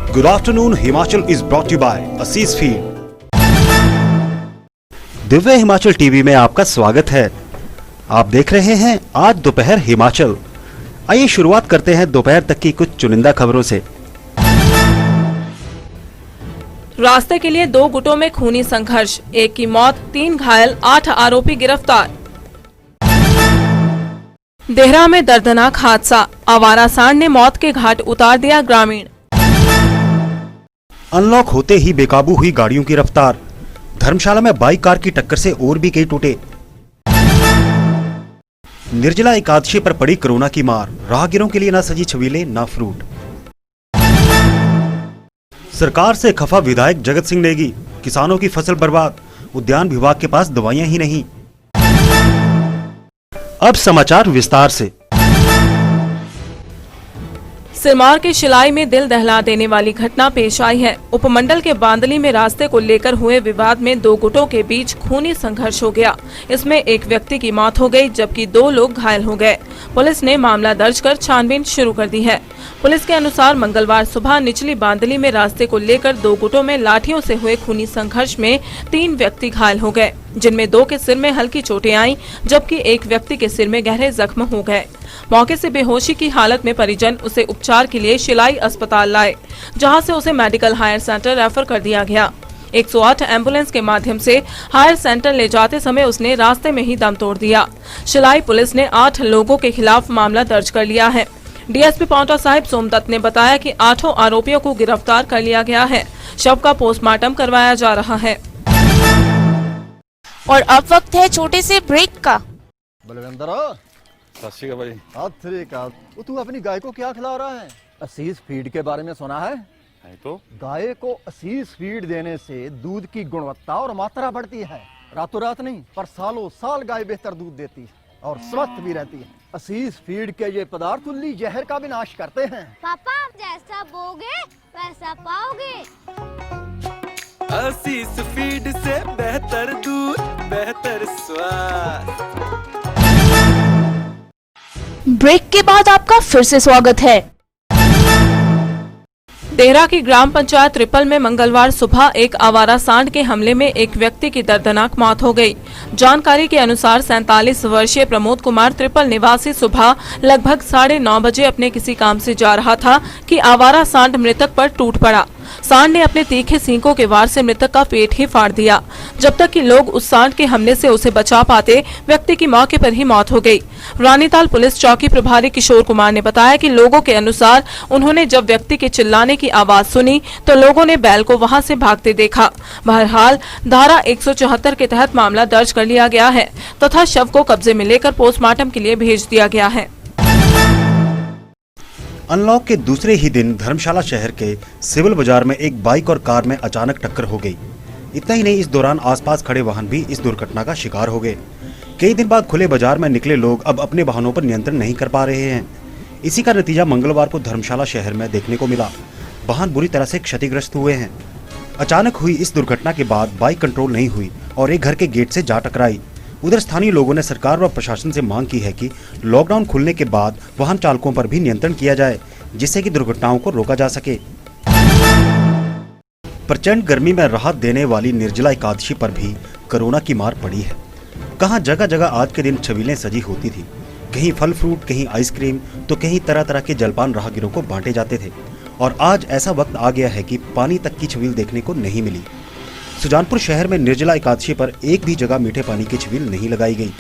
Good afternoon, Himachal is brought to you by Aziz Feed। Divya Himachal TV में आपका स्वागत है। आप देख रहे हैं आज दोपहर हिमाचल। आइए शुरुआत करते हैं दोपहर तक की कुछ चुनिंदा खबरों से। रास्ते के लिए दो गुटों में खूनी संघर्ष, एक की मौत, 3 घायल, 8 आरोपी गिरफ्तार। देहरा में दर्दनाक हादसा, आवारा सांड ने मौत के घाट उतार दिया ग्रामीण। अनलॉक होते ही बेकाबू हुई गाड़ियों की रफ्तार, धर्मशाला में बाइक कार की टक्कर से और भी कई टूटे। निर्जला एकादशी पर पड़ी कोरोना की मार, राहगीरों के लिए ना सजी छबीलें ना फ्रूट। सरकार से खफा विधायक जगत सिंह नेगी, किसानों की फसल बर्बाद, उद्यान विभाग के पास दवाइयां ही नहीं। अब समाचार विस्तार से। सिरमौर के शिलाई में दिल दहला देने वाली घटना पेश आई है। उपमंडल के बांदली में रास्ते को लेकर हुए विवाद में दो गुटों के बीच खूनी संघर्ष हो गया। इसमें एक व्यक्ति की मौत हो गई जबकि 2 लोग घायल हो गए। पुलिस ने मामला दर्ज कर छानबीन शुरू कर दी है। पुलिस के अनुसार मंगलवार सुबह निचली बांदली में रास्ते को लेकर 2 गुटों में लाठियों से हुए खूनी संघर्ष में 3 व्यक्ति घायल हो गए, जिनमें 2 के सिर में हल्की चोटें आईं, जबकि एक व्यक्ति के सिर में गहरे जख्म हो गए। मौके से बेहोशी की हालत में परिजन उसे उपचार के लिए शिलाई अस्पताल लाए, जहां से उसे मेडिकल हायर सेंटर रेफर कर दिया गया। 108 एम्बुलेंस के माध्यम से हायर सेंटर ले जाते समय उसने रास्ते में ही दम तोड़ दिया। शिलाई पुलिस ने 8 लोगों के खिलाफ मामला दर्ज कर लिया है। डीएसपी पांवटा साहिब सोमदत्त ने बताया कि 8 आरोपियों को गिरफ्तार कर लिया गया है। शव का पोस्टमार्टम करवाया जा रहा है। और अब वक्त है छोटे से ब्रेक का। बलविंदर, सत श्री अकाल भाई। सत श्री अकाल। तू अपनी गाय को क्या खिला रहा है? असीज फीड के बारे में सुना है? तो गाय को असीज फीड देने से दूध की गुणवत्ता और मात्रा बढ़ती है। रातों रात नहीं, पर सालों साल गाय बेहतर दूध देती है और स्वस्थ भी रहती है। असीज फीड के ये पदार्थ कुल्ली जहर का विनाश करते हैं। पापा, जैसा बोगे वैसा पाओगे। असीज फीड से बेहतर दूध, बेहतर स्वाद। ब्रेक के बाद आपका फिर से स्वागत है। देहरा की ग्राम पंचायत ट्रिपल में मंगलवार सुबह एक आवारा सांड के हमले में एक व्यक्ति की दर्दनाक मौत हो गई। जानकारी के अनुसार 47 वर्षीय प्रमोद कुमार ट्रिपल निवासी सुबह लगभग 9:30 बजे अपने किसी काम से जा रहा था कि आवारा सांड मृतक पर टूट पड़ा। सांड ने अपने तीखे सींगों के वार से मृतक का पेट ही फाड़ दिया। जब तक कि लोग उस सांड के हमले से उसे बचा पाते, व्यक्ति की मौके पर ही मौत हो गई। रानीताल पुलिस चौकी प्रभारी किशोर कुमार ने बताया कि लोगों के अनुसार उन्होंने जब व्यक्ति के चिल्लाने की आवाज सुनी तो लोगों ने बैल को वहां से भागते देखा। बहरहाल धारा 174 के तहत मामला दर्ज कर लिया गया है तथा शव को कब्जे में लेकर पोस्टमार्टम के लिए भेज दिया गया है। अनलॉक के दूसरे ही दिन धर्मशाला शहर के सिविल बाजार में एक बाइक और कार में अचानक टक्कर हो गई। इतना ही नहीं, इस दौरान आसपास खड़े वाहन भी इस दुर्घटना का शिकार हो गए। कई दिन बाद खुले बाजार में निकले लोग अब अपने वाहनों पर नियंत्रण नहीं कर पा रहे हैं। इसी का नतीजा मंगलवार को धर्मशाला शहर में देखने को मिला। वाहन बुरी तरह से क्षतिग्रस्त हुए हैं। अचानक हुई इस दुर्घटना के बाद बाइक कंट्रोल नहीं हुई और एक घर के गेट से जा टकराई। उधर स्थानीय लोगों ने सरकार व प्रशासन से मांग की है कि लॉकडाउन खुलने के बाद वाहन चालकों पर भी नियंत्रण किया जाए, जिससे कि दुर्घटनाओं को रोका जा सके। प्रचंड गर्मी में राहत देने वाली निर्जला एकादशी पर भी कोरोना की मार पड़ी है। कहां जगह जगह आज के दिन छबीलें सजी होती थी, कहीं फल फ्रूट, कहीं आइसक्रीम, तो कहीं तरह तरह के जलपान राहगीरों को बांटे जाते थे। और आज ऐसा वक्त आ गया है कि पानी तक की छबील देखने को नहीं मिली। सुजानपुर शहर में निर्जला एकादशी पर एक भी जगह मीठे पानी की छबील नहीं लगाई गई।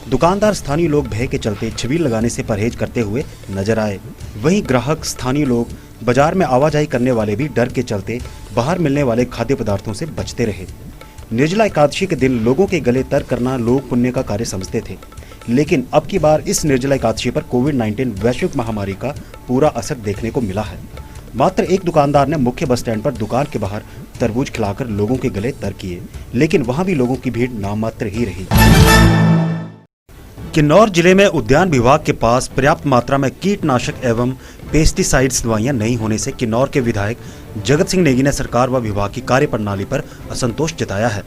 दुकानदार स्थानीय लोग भय के चलते छबील लगाने से परहेज करते हुए नजर आए। वहीं ग्राहक स्थानीय लोग, बाजार में आवाजाही करने वाले भी डर के चलते बाहर मिलने वाले खाद्य पदार्थों से बचते रहे। निर्जला एकादशी के दिन लोगों के गले तर करना लोग पुण्य का कार्य समझते थे, लेकिन अब की बार इस निर्जला एकादशी पर कोविड-19 वैश्विक महामारी का पूरा असर देखने को मिला है। मात्र एक दुकानदार ने मुख्य बस स्टैंड पर दुकान के बाहर तरबूज खिलाकर लोगों के गले तर किए, लेकिन वहां भी लोगों की भीड़ नाममात्र ही रही। किन्नौर जिले में उद्यान विभाग के पास पर्याप्त मात्रा में कीटनाशक एवं पेस्टिसाइड्स दवाइयां नहीं होने से किन्नौर के विधायक जगत सिंह नेगी ने सरकार व विभाग की कार्यप्रणाली पर असंतोष जताया है।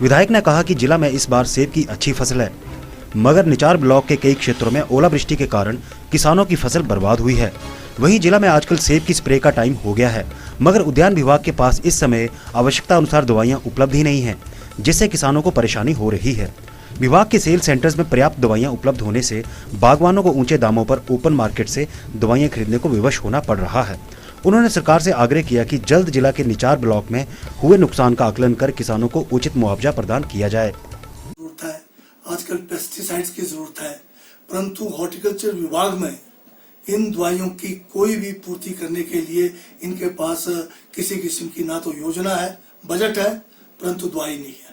विधायक ने कहा कि जिला में इस बार सेब की अच्छी फसल है, मगर निचार ब्लॉक के कई क्षेत्रों में ओलावृष्टि के कारण किसानों की फसल बर्बाद हुई है। वहीं जिला में आजकल सेब की स्प्रे का टाइम हो गया है, मगर उद्यान विभाग के पास इस समय आवश्यकता अनुसार दवाइयां उपलब्ध ही नहीं है, जिससे किसानों को परेशानी हो रही है। विभाग के सेल सेंटर्स में पर्याप्त दवाइयां उपलब्ध होने से बागवानों को ऊंचे दामों पर ओपन मार्केट से दवाइयां खरीदने को विवश होना पड़ रहा है। उन्होंने सरकार से आग्रह किया कि जल्द जिला के निचार ब्लॉक में हुए नुकसान का आकलन कर किसानों को उचित मुआवजा प्रदान किया जाए। जरूरत है, आजकल पेस्टिसाइड्स की जरूरत है, परंतु हॉर्टिकल्चर विभाग में इन दवाइयों की कोई भी पूर्ति करने के लिए इनके पास किसी किस्म की ना तो योजना है, बजट है, परंतु दवाई नहीं है।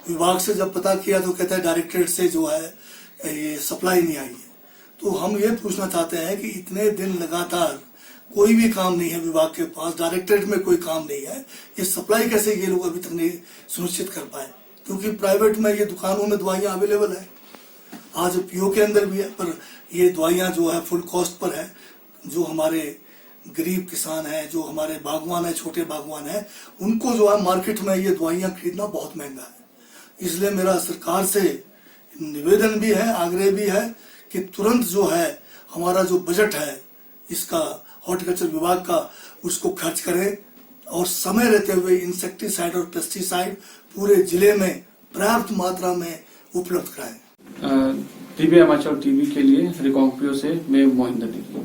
विभाग से जब पता किया तो कहता है डायरेक्टरेट से जो है ये सप्लाई नहीं आई है। तो हम ये पूछना चाहते हैं कि इतने दिन लगातार कोई भी काम नहीं है विभाग के पास, डायरेक्टरेट में कोई काम नहीं है, ये सप्लाई कैसे ये लोग अभी तक नहीं सुनिश्चित कर पाए, क्योंकि प्राइवेट में ये दुकानों में दवाइयाँ अवेलेबल है, आज पीओ के अंदर भी है, पर ये दवाइयाँ जो है फुल कॉस्ट पर है। जो हमारे गरीब किसान हैं, जो हमारे बागवान हैं, छोटे बागवान हैं, उनको जो है मार्केट में ये दवाइयाँ खरीदना बहुत महंगा है। इसलिए मेरा सरकार से निवेदन भी है, आग्रह भी है कि तुरंत जो है हमारा जो बजट है इसका हॉर्टिकल्चर विभाग का, उसको खर्च करें और समय रहते हुए इंसेक्टिसाइड और पेस्टिसाइड पूरे जिले में पर्याप्त मात्रा में उपलब्ध कराएं। दिव्य हिमाचल टीवी के लिए रिकांगपियो से मैं मोहिंदर नेगी।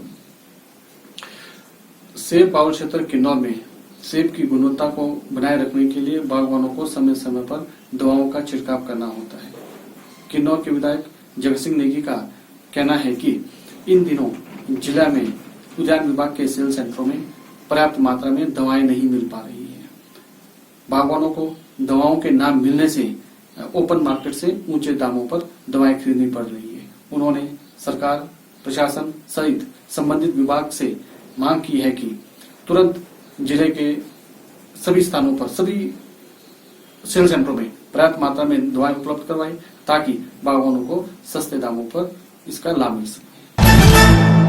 सेब पावर क्षेत्र किन्नौर में सेब की गुणवत्ता को बनाए रखने के लिए बागवानों को समय समय पर दवाओं का छिड़काव करना होता है। किन्नौर के विधायक जगत सिंह नेगी का कहना है कि इन दिनों जिला में उद्यान विभाग के सेल सेंटरों में पर्याप्त मात्रा में दवाएं नहीं मिल पा रही है। बागवानों को दवाओं के ना मिलने से ओपन मार्केट से ऊंचे दामों पर दवाएं खरीदनी पड़ रही है। उन्होंने सरकार, प्रशासन सहित संबंधित विभाग से मांग की है कि तुरंत जिले के सभी स्थानों पर, सभी सेल सेंटरों में पर्याप्त मात्रा में दवाएं उपलब्ध करवाएं, ताकि बागवानों को सस्ते दामों पर इसका लाभ मिल सके।